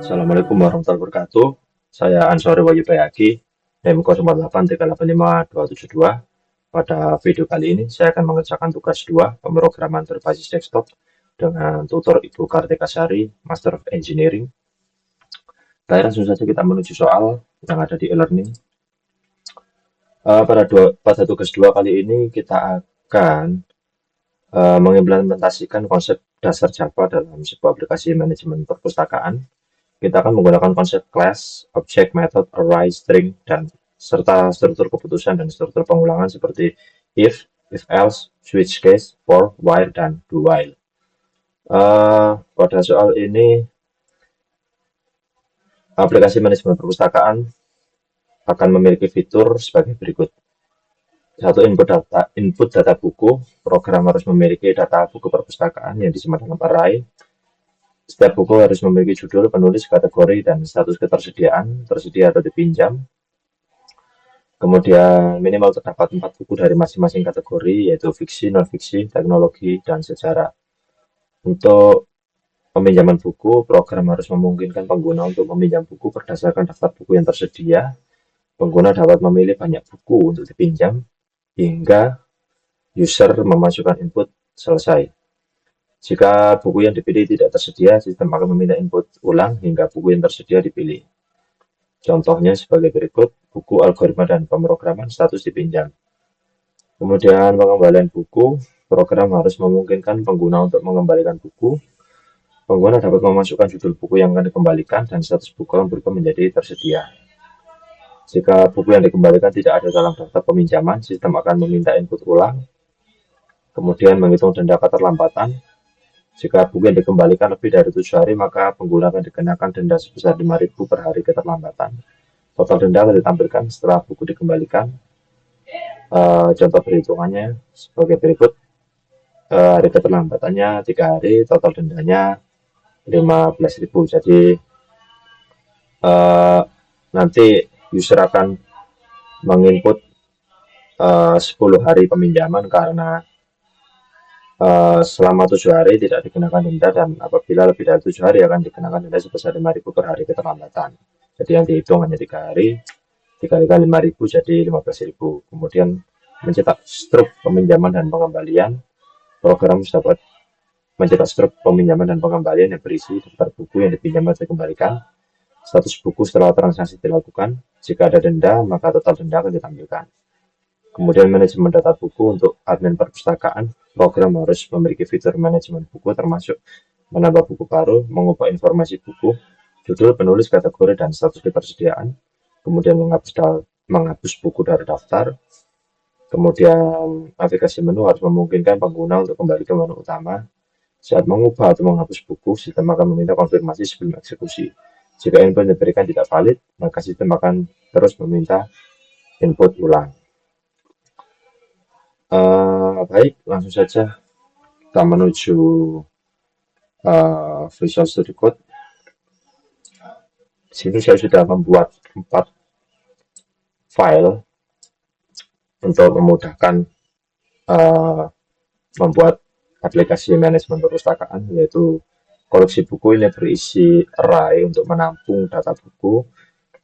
Assalamualaikum warahmatullahi wabarakatuh. Saya Ansori Wahyu Bayaki, NIM 0838585272. Pada video kali ini, saya akan mengerjakan tugas 2 pemrograman berbasis desktop dengan tutor Ibu Kartika Sari, Master of Engineering. Baik, langsung saja kita menuju soal yang ada di e-learning. Pada tugas 2 kali ini, kita akan mengimplementasikan konsep dasar Java dalam sebuah aplikasi manajemen perpustakaan. Kita akan menggunakan konsep class, object, method, array, string, dan serta struktur keputusan dan struktur pengulangan seperti if else, switch case, for, while, dan do while. Pada soal ini, aplikasi manajemen perpustakaan akan memiliki fitur sebagai berikut. Satu, input data buku. Program harus memiliki data buku perpustakaan yang disimpan dalam array. Setiap buku harus memiliki judul, penulis, kategori, dan status ketersediaan, tersedia atau dipinjam. Kemudian minimal terdapat 4 buku dari masing-masing kategori, yaitu fiksi, non-fiksi, teknologi, dan sejarah. Untuk peminjaman buku, program harus memungkinkan pengguna untuk meminjam buku berdasarkan daftar buku yang tersedia. Pengguna dapat memilih banyak buku untuk dipinjam, hingga user memasukkan input selesai. Jika buku yang dipilih tidak tersedia, sistem akan meminta input ulang hingga buku yang tersedia dipilih. Contohnya sebagai berikut, buku algoritma dan pemrograman status dipinjam. Kemudian pengembalian buku, program harus memungkinkan pengguna untuk mengembalikan buku. Pengguna dapat memasukkan judul buku yang akan dikembalikan dan status buku yang berubah menjadi tersedia. Jika buku yang dikembalikan tidak ada dalam daftar peminjaman, sistem akan meminta input ulang, kemudian menghitung denda keterlambatan. Jika buku yang dikembalikan lebih dari 7 hari, maka pengguna akan dikenakan denda sebesar 5.000 per hari keterlambatan. Total denda akan ditampilkan setelah buku dikembalikan. Contoh perhitungannya sebagai berikut. Hari keterlambatannya 3 hari, total dendanya 15.000. Jadi nanti user akan menginput 10 hari peminjaman karena selama 7 hari tidak dikenakan denda, dan apabila lebih dari 7 hari akan dikenakan denda sebesar 5.000 per hari keterlambatan. Jadi yang dihitung hanya 3 hari, 3 kali 5.000 jadi 15.000. Kemudian mencetak struk peminjaman dan pengembalian. Program dapat mencetak struk peminjaman dan pengembalian yang berisi daftar buku yang dipinjam atau dikembalikan, status buku setelah transaksi dilakukan. Jika ada denda, maka total denda akan ditampilkan. Kemudian manajemen data buku. Untuk admin perpustakaan, program harus memiliki fitur manajemen buku termasuk menambah buku baru, mengubah informasi buku, judul, penulis, kategori, dan status ketersediaan. Kemudian menghapus buku dari daftar. Kemudian navigasi menu harus memungkinkan pengguna untuk kembali ke menu utama. Saat mengubah atau menghapus buku, sistem akan meminta konfirmasi sebelum eksekusi. Jika input yang diberikan tidak valid, maka sistem akan terus meminta input ulang. Baik, langsung saja kita menuju Visual Studio Code. Di sini saya sudah membuat 4 file untuk memudahkan membuat aplikasi manajemen perpustakaan, yaitu koleksi buku. Ini berisi array untuk menampung data buku,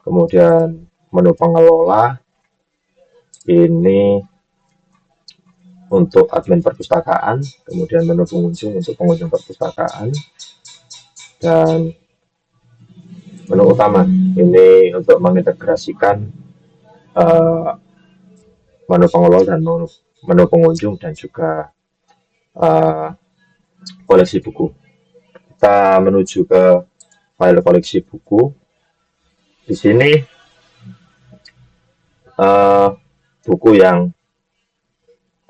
kemudian menu pengelola ini untuk admin perpustakaan, kemudian menu pengunjung untuk pengunjung perpustakaan, dan menu utama ini untuk mengintegrasikan menu pengelola dan menu pengunjung dan juga koleksi buku. Kita menuju ke file koleksi buku. Di sini buku yang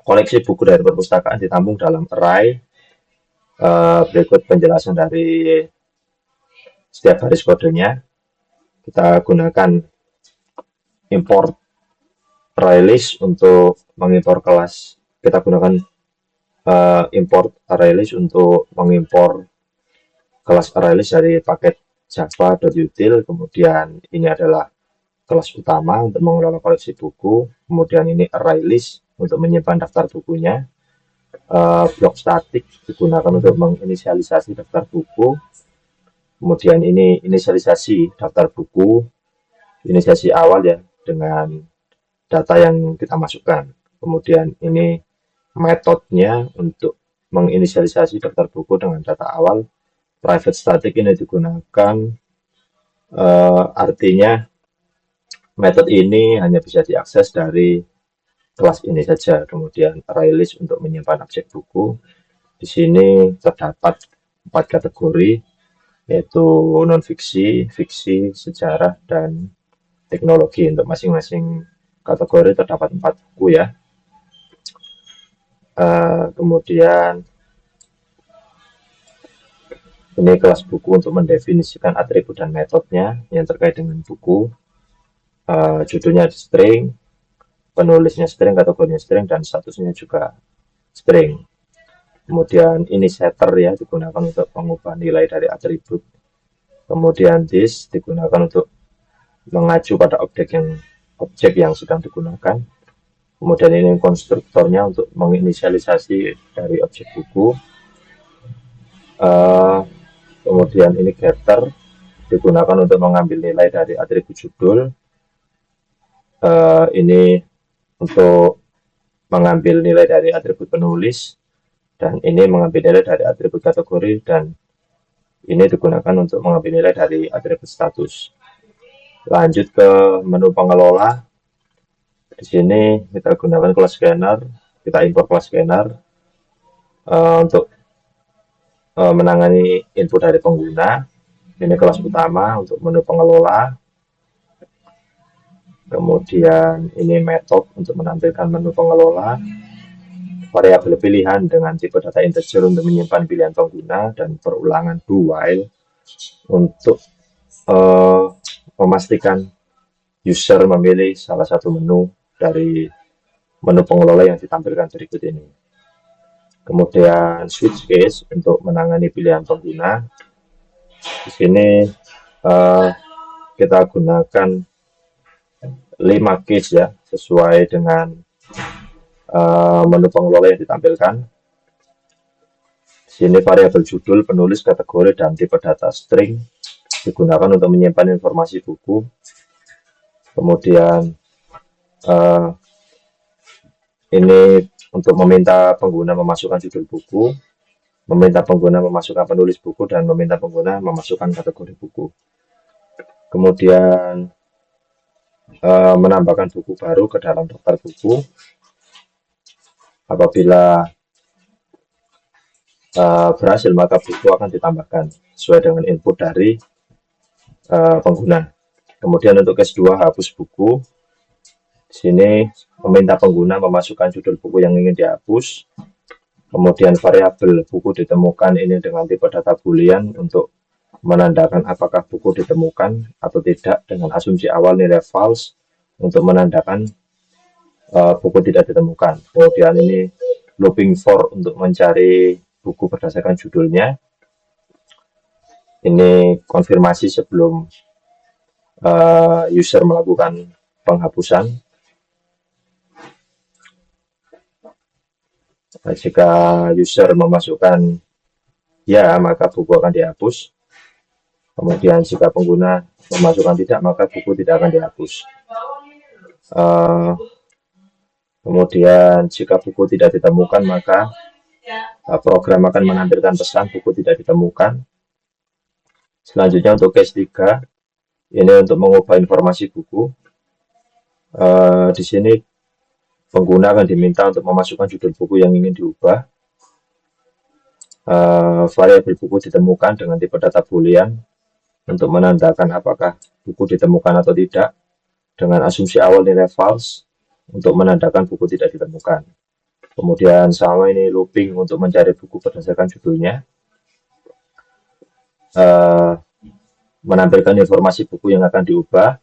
koleksi buku dari perpustakaan ditampung dalam array. Berikut penjelasan dari setiap baris kodenya. Kita gunakan import array list untuk mengimpor kelas. Kita gunakan import array list untuk mengimpor kelas array list dari paket java.util. Kemudian ini adalah kelas utama untuk mengelola koleksi buku. Kemudian ini array list untuk menyimpan daftar bukunya. Blok statik digunakan untuk menginisialisasi daftar buku. Kemudian ini inisialisasi daftar buku, inisialisasi awal ya dengan data yang kita masukkan. Kemudian ini metodenya untuk menginisialisasi daftar buku dengan data awal. Private static ini digunakan, artinya metode ini hanya bisa diakses dari kelas ini saja. Kemudian ArrayList untuk menyimpan objek buku. Di sini terdapat 4 kategori, yaitu non-fiksi, fiksi, sejarah, dan teknologi. Untuk masing-masing kategori terdapat 4 buku ya. Kemudian ini kelas buku untuk mendefinisikan atribut dan metodenya yang terkait dengan buku. Judulnya string, penulisnya string, kategorinya string, dan statusnya juga string. Kemudian ini setter ya, digunakan untuk pengubah nilai dari atribut. Kemudian this digunakan untuk mengacu pada objek yang sedang digunakan. Kemudian ini konstruktornya untuk menginisialisasi dari objek buku. Kemudian ini getter digunakan untuk mengambil nilai dari atribut judul. Ini untuk mengambil nilai dari atribut penulis, dan ini mengambil nilai dari atribut kategori, dan ini digunakan untuk mengambil nilai dari atribut status. Lanjut ke menu pengelola. Di sini kita gunakan kelas scanner, kita import kelas scanner untuk menangani input dari pengguna. Ini kelas utama untuk menu pengelola. Kemudian ini metode untuk menampilkan menu pengelola. Variabel pilihan dengan tipe data integer untuk menyimpan pilihan pengguna, dan perulangan do while untuk memastikan user memilih salah satu menu dari menu pengelola yang ditampilkan berikut ini. Kemudian switch case untuk menangani pilihan pengguna. Di sini kita gunakan 5 case ya, sesuai dengan menu pengelola yang ditampilkan. Di sini variabel judul, penulis, kategori, dan tipe data string digunakan untuk menyimpan informasi buku. Kemudian ini untuk meminta pengguna memasukkan judul buku, meminta pengguna memasukkan penulis buku, dan meminta pengguna memasukkan kategori buku. Kemudian menambahkan buku baru ke dalam daftar buku. Apabila berhasil, maka buku akan ditambahkan sesuai dengan input dari pengguna. Kemudian untuk case 2, hapus buku. Di sini meminta pengguna memasukkan judul buku yang ingin dihapus. Kemudian variabel buku ditemukan ini dengan tipe data boolean untuk menandakan apakah buku ditemukan atau tidak, dengan asumsi awal nilai false untuk menandakan buku tidak ditemukan. Kemudian ini looping for untuk mencari buku berdasarkan judulnya. Ini konfirmasi sebelum user melakukan penghapusan. Jika user memasukkan ya, maka buku akan dihapus. Kemudian jika pengguna memasukkan tidak, maka buku tidak akan dihapus. Kemudian jika buku tidak ditemukan, maka program akan menampilkan pesan buku tidak ditemukan. Selanjutnya untuk case 3, ini untuk mengubah informasi buku. Di sini pengguna akan diminta untuk memasukkan judul buku yang ingin diubah. Variabel buku ditemukan dengan tipe data boolean untuk menandakan apakah buku ditemukan atau tidak, dengan asumsi awal nilai false untuk menandakan buku tidak ditemukan. Kemudian sama ini looping untuk mencari buku berdasarkan judulnya. Menampilkan informasi buku yang akan diubah.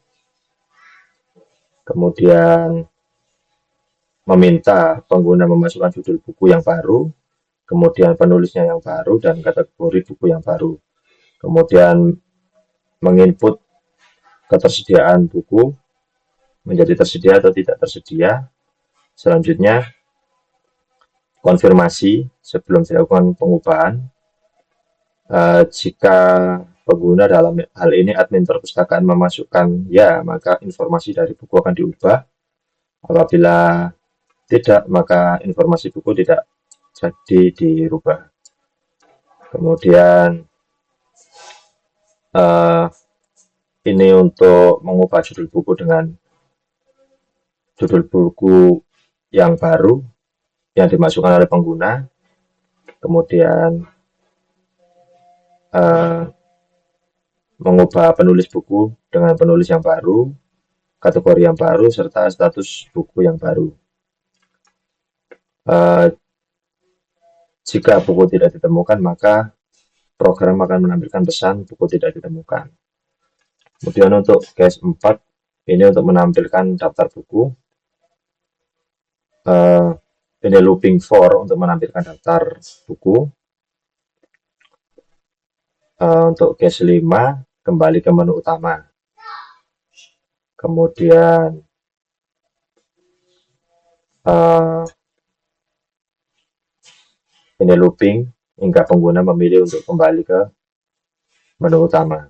Kemudian meminta pengguna memasukkan judul buku yang baru, kemudian penulisnya yang baru, dan kategori buku yang baru. Kemudian menginput ketersediaan buku menjadi tersedia atau tidak tersedia. Selanjutnya konfirmasi sebelum dilakukan pengubahan. Jika pengguna dalam hal ini admin perpustakaan memasukkan ya, maka informasi dari buku akan diubah. Apabila tidak, maka informasi buku tidak jadi dirubah. Kemudian eh, ini untuk mengubah judul buku dengan judul buku yang baru yang dimasukkan oleh pengguna. Kemudian eh, mengubah penulis buku dengan penulis yang baru, kategori yang baru, serta status buku yang baru. Eh, Jika buku tidak ditemukan, maka program akan menampilkan pesan buku tidak ditemukan. Kemudian untuk case 4, ini untuk menampilkan daftar buku. Ini looping for untuk menampilkan daftar buku. Untuk case 5, kembali ke menu utama. Kemudian ini looping hingga pengguna memilih untuk kembali ke menu utama.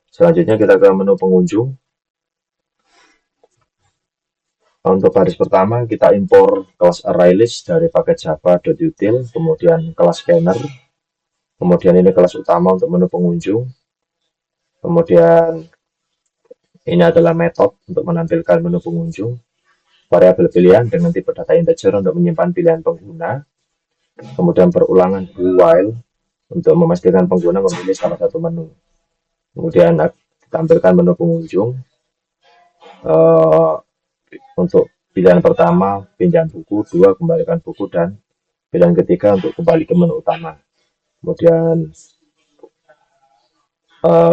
Selanjutnya kita ke menu pengunjung. Untuk baris pertama kita impor kelas ArrayList dari paket java.util, kemudian kelas scanner, kemudian ini kelas utama untuk menu pengunjung, kemudian ini adalah metode untuk menampilkan menu pengunjung, variabel pilihan dengan tipe data integer untuk menyimpan pilihan pengguna, kemudian perulangan do while untuk memastikan pengguna memilih salah satu menu. Kemudian ditampilkan menu pengunjung untuk pilihan pertama pinjam buku, 2 kembalikan buku, dan pilihan ketiga untuk kembali ke menu utama. Kemudian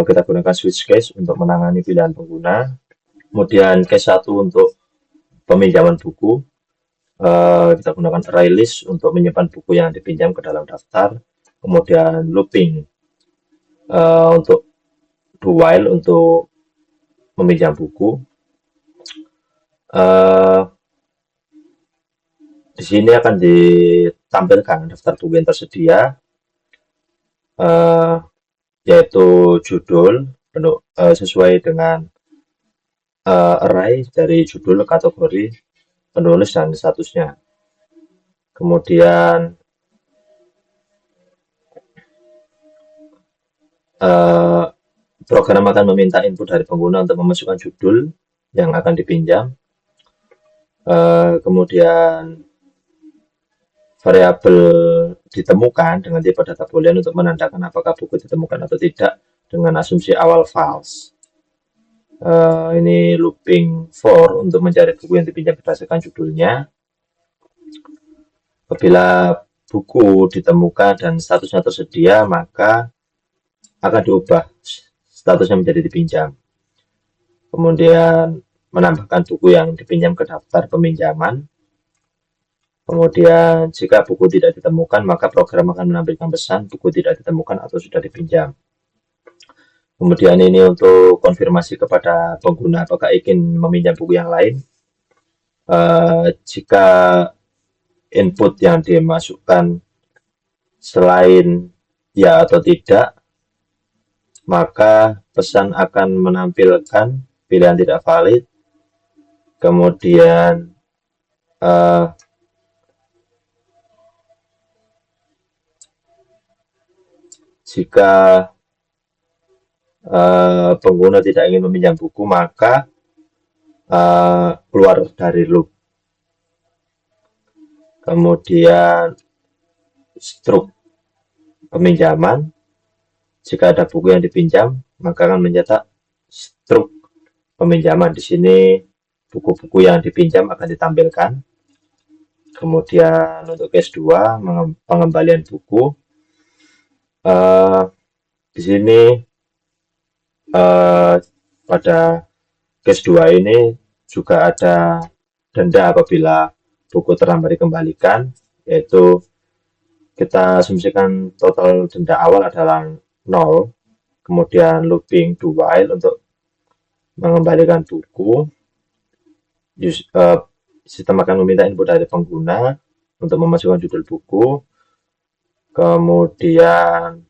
kita gunakan switch case untuk menangani pilihan pengguna. Kemudian case 1 untuk peminjaman buku, kita gunakan ArrayList untuk menyimpan buku yang dipinjam ke dalam daftar. Kemudian looping untuk do while untuk meminjam buku. Di sini akan ditampilkan daftar buku yang tersedia, yaitu judul sesuai dengan array dari judul, kategori, penulis, dan statusnya. Kemudian program akan meminta input dari pengguna untuk memasukkan judul yang akan dipinjam. Kemudian variabel ditemukan dengan tipe data boolean untuk menandakan apakah buku ditemukan atau tidak dengan asumsi awal false. Ini looping for untuk mencari buku yang dipinjam berdasarkan judulnya. Apabila buku ditemukan dan statusnya tersedia, maka akan diubah statusnya menjadi dipinjam. Kemudian menambahkan buku yang dipinjam ke daftar peminjaman. Kemudian jika buku tidak ditemukan, maka program akan menampilkan pesan buku tidak ditemukan atau sudah dipinjam. Kemudian ini untuk konfirmasi kepada pengguna apakah ingin meminjam buku yang lain. Jika input yang dimasukkan selain ya atau tidak, maka pesan akan menampilkan pilihan tidak valid. Kemudian jika pengguna tidak ingin meminjam buku, maka keluar dari loop. Kemudian struk peminjaman, jika ada buku yang dipinjam, maka akan mencetak struk peminjaman. Di sini buku-buku yang dipinjam akan ditampilkan. Kemudian untuk case 2, pengembalian buku. Di sini pada case 2 ini juga ada denda apabila buku terlambat dikembalikan, yaitu kita asumsikan total denda awal adalah 0, kemudian looping do while untuk mengembalikan buku. Sistem akan meminta input dari pengguna untuk memasukkan judul buku, kemudian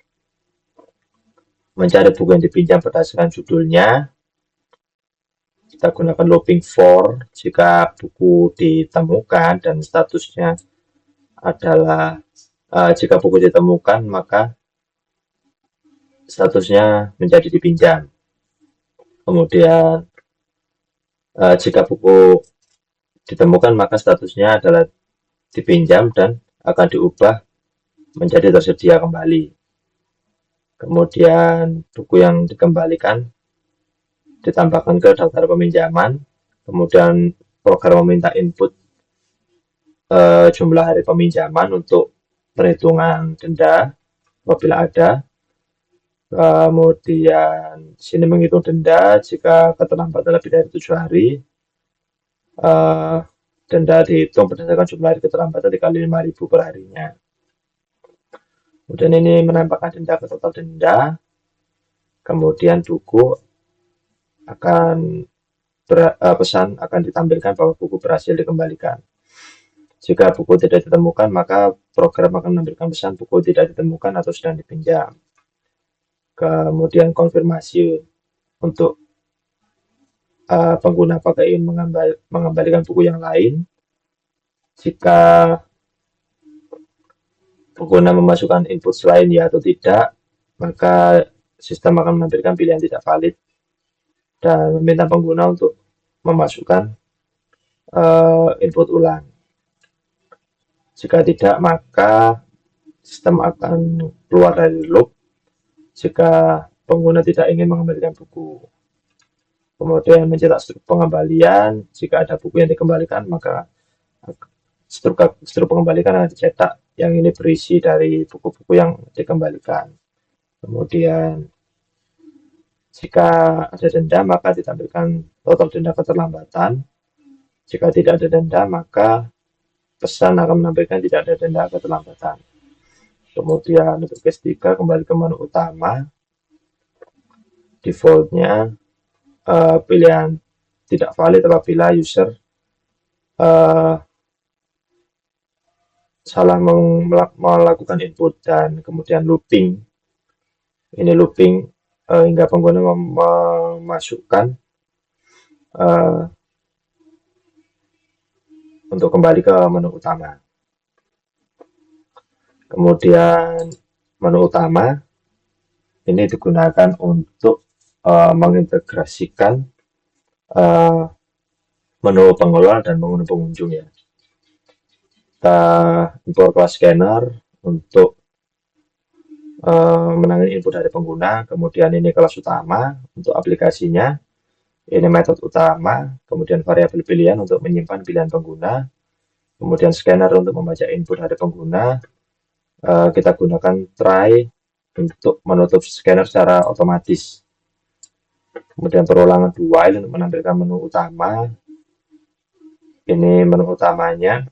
mencari buku yang dipinjam berdasarkan judulnya. Kita gunakan looping for jika buku ditemukan dan statusnya adalah jika buku ditemukan maka statusnya menjadi dipinjam. Kemudian jika buku ditemukan maka statusnya adalah dipinjam dan akan diubah menjadi tersedia kembali. Kemudian buku yang dikembalikan ditambahkan ke daftar peminjaman. Kemudian program meminta input jumlah hari peminjaman untuk perhitungan denda apabila ada. Kemudian sini menghitung denda jika keterlambatan lebih dari 7 hari. Denda dihitung berdasarkan jumlah hari keterlambatan dikali 5.000 per harinya. Kemudian ini menambahkan denda ke total denda. Kemudian buku akan pesan akan ditampilkan bahwa buku berhasil dikembalikan. Jika buku tidak ditemukan, maka program akan menampilkan pesan buku tidak ditemukan atau sedang dipinjam. Kemudian konfirmasi untuk pengguna apakah ingin mengembalikan buku yang lain. Jika pengguna memasukkan input selain ya atau tidak, maka sistem akan menampilkan pilihan tidak valid dan meminta pengguna untuk memasukkan input ulang. Jika tidak, maka sistem akan keluar dari loop jika pengguna tidak ingin mengembalikan buku. Kemudian mencetak struktur pengembalian. Jika ada buku yang dikembalikan, maka struktur pengembalian akan dicetak yang ini berisi dari buku-buku yang dikembalikan. Kemudian jika ada denda, maka ditampilkan total denda keterlambatan. Jika tidak ada denda, maka pesan akan menampilkan tidak ada denda keterlambatan. Kemudian untuk case 3 kembali ke menu utama. Defaultnya pilihan tidak valid apabila user salah melakukan input, dan kemudian looping. Ini looping hingga pengguna memasukkan untuk kembali ke menu utama. Kemudian menu utama ini digunakan untuk mengintegrasikan menu pengelola dan menu pengunjung ya. Kita import kelas scanner untuk menangani input dari pengguna. Kemudian ini kelas utama untuk aplikasinya. Ini metode utama. Kemudian variabel pilihan untuk menyimpan pilihan pengguna. Kemudian scanner untuk membaca input dari pengguna. Kita gunakan try untuk menutup scanner secara otomatis. Kemudian perulangan do while untuk menampilkan menu utama. Ini menu utamanya,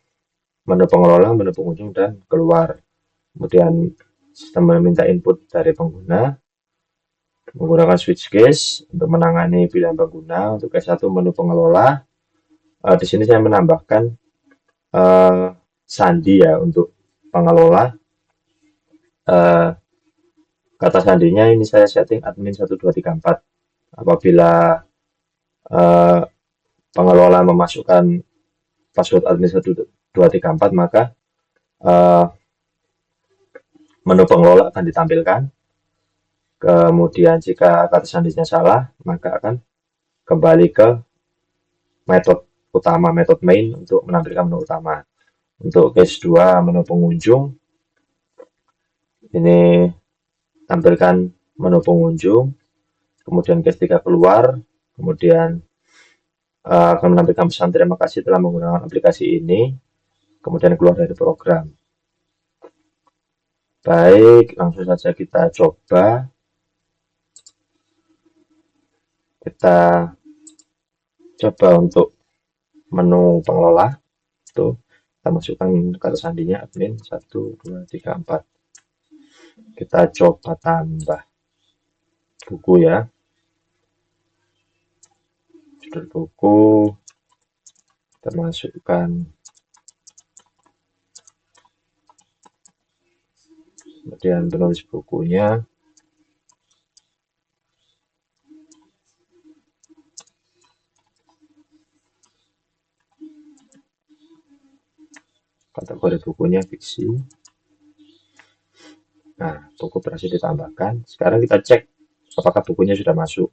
menu pengelola, menu pengunjung, dan keluar. Kemudian sistem meminta input dari pengguna. Menggunakan switch case untuk menangani pilihan pengguna. Untuk case 1 menu pengelola. Di sini saya menambahkan sandi ya untuk pengelola. Kata sandinya ini saya setting admin 1234. Apabila pengelola memasukkan password admin 1234, maka menu pengelola akan ditampilkan. Kemudian jika kata sandinya salah, maka akan kembali ke metode utama, metode main untuk menampilkan menu utama. Untuk case 2 menu pengunjung, ini tampilkan menu pengunjung. Kemudian case 3 keluar, kemudian akan menampilkan pesan terima kasih telah menggunakan aplikasi ini, kemudian keluar dari program. Baik, langsung saja kita coba. Kita coba untuk menu pengelola. Itu kita masukkan kata sandinya admin 1234. Kita coba tambah buku ya. Judul buku kita masukkan, kemudian penulis bukunya, kategori bukunya fiksi. Nah, buku berhasil ditambahkan. Sekarang kita cek apakah bukunya sudah masuk.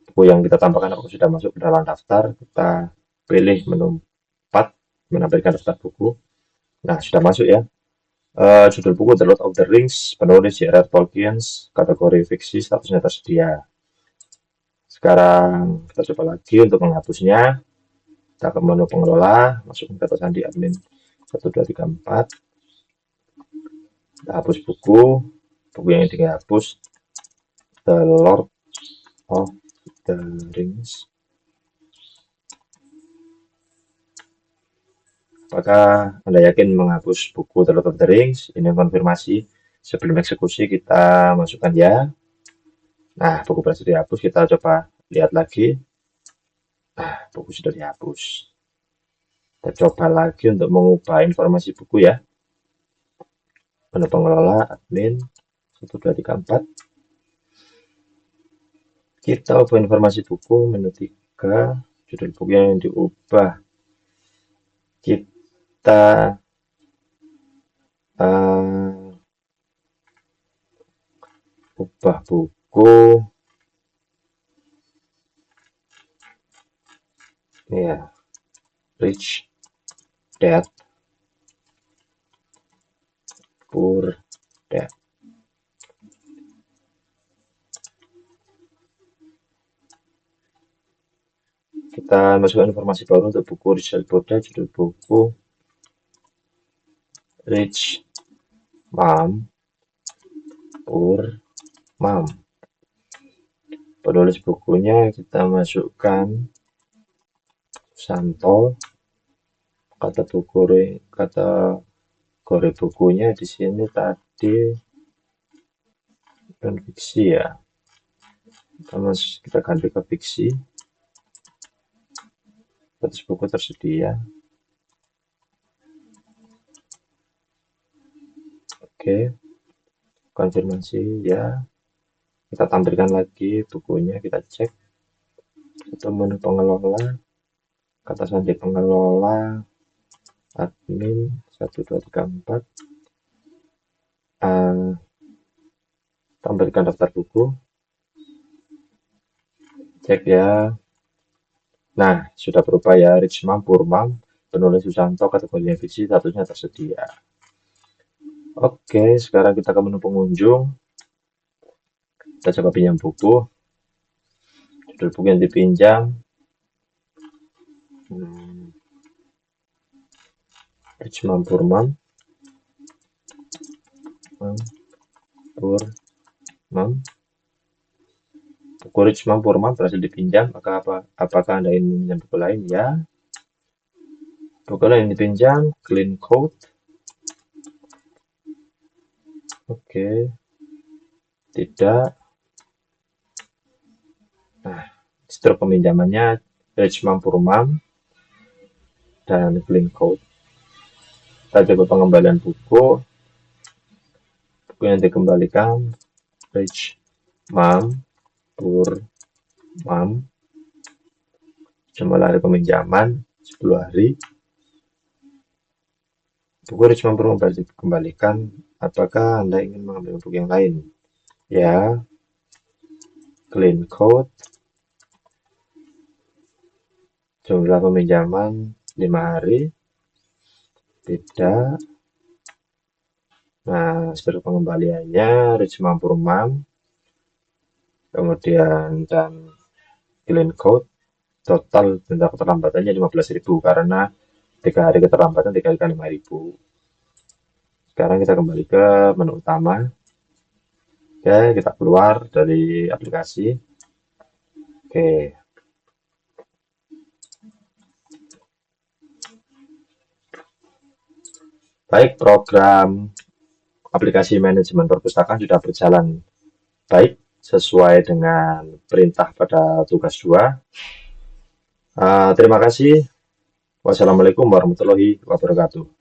Buku yang kita tambahkan apakah sudah masuk ke dalam daftar. Kita pilih menu 4, menampilkan daftar buku. Nah, sudah masuk ya. Judul buku The Lord of the Rings, penulis J.R.R. Tolkien, kategori fiksi, statusnya tersedia. Sekarang kita coba lagi untuk menghapusnya. Kita ke menu pengelola, masukkan kata sandi admin 1234. Kita hapus buku yang dihapus The Lord of the Rings. Apakah Anda yakin menghapus buku The Lord of the Rings? Ini konfirmasi. Sebelum eksekusi kita masukkan ya. Nah, buku berhasil dihapus. Kita coba lihat lagi. Nah, buku sudah dihapus. Kita coba lagi untuk mengubah informasi buku ya. Menu pengelola, admin, 1234. Kita ubah informasi buku, menu 3, judul buku yang diubah. Kita ubah buku. Ya, Rich Dad, Poor Dad. Kita masukkan informasi baru untuk buku Rich Dad Poor Dad, judul buku Rich Mom, Poor Mom. Penulis bukunya kita masukkan Santo. Kategori bukunya di sini tadi non fiksi ya. Kita ganti ke fiksi. Status buku tersedia. Oke, konfirmasi ya. Kita tampilkan lagi bukunya, kita cek. Itu menu pengelola, kata sandi pengelola, admin 1234. Tampilkan daftar buku. Cek ya. Nah, sudah berubah ya. Rich Mom, Poor Mom, penulis Susanto, kategorinya fiksi, statusnya tersedia. Oke, sekarang kita ke menu pengunjung. Kita coba pinjam buku. Judul buku yang dipinjam. Rich Mom, Poor Mom. Poor Mom. Buku Rich Mom, Poor Mom berhasil dipinjam. Apakah Anda ingin meminjam buku lain? Ya. Buku lain dipinjam. Clean Code. Oke. Tidak. Nah, struk peminjamannya Rich Mom, Poor Mom dan Clean Code. Kita coba pengembalian buku. Buku yang dikembalikan Rich Mom, Poor Mom. Jumlah hari peminjaman 10 hari. Buku Rich Mom, Poor Mom berhasil dikembalikan. Apakah Anda ingin mengambil buku yang lain? Ya. Clean Code. Jumlah peminjaman 5 hari. Tidak. Nah, seluruh pengembaliannya Rich Mom, Poor Mom. Kemudian dan Clean Code. Total denda keterlambatannya 15.000 karena 3 hari keterlambatan dikalikan 5.000. Sekarang kita kembali ke menu utama. Oke, kita keluar dari aplikasi. Oke. Baik, program aplikasi manajemen perpustakaan sudah berjalan baik sesuai dengan perintah pada tugas 2. Terima kasih. Wassalamualaikum warahmatullahi wabarakatuh.